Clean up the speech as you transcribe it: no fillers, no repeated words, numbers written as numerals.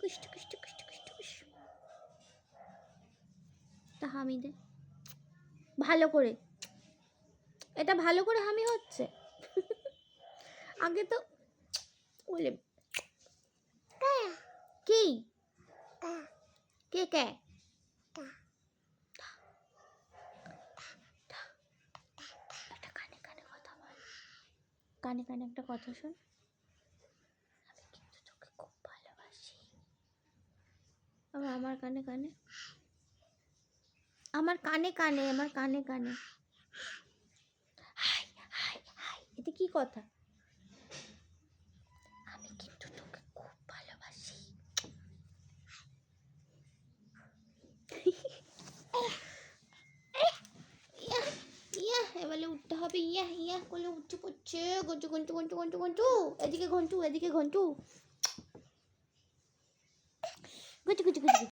টুকুস টুকুস টুকুস টুকুস টুকুস। তা হামি দে ভালো করে, এটা ভালো করে হামি হচ্ছে। আগে তো বলে কি কে কে একটা কানে কানে কথা বল, কানে কানে একটা কথা শোন। আমি কিন্তু তোকে খুব ভালোবাসি। আমার কানে কানে, আমার কানে কানে, আমার কানে কানে হাই হাই হাই, এটা কি কথা? আমি কিন্তু তোকে খুব ভালোবাসি। এবারে উঠতে হবে। ইয়া ইয়া করলে উঠতে পড়ছে। ঘন্টু ঘন্টু ঘন্টু ঘন্টু ঘন্টু, এদিকে ঘন্টু, এদিকে ঘন্টু, ঘন্টু ঘন্টু ঘন্টু।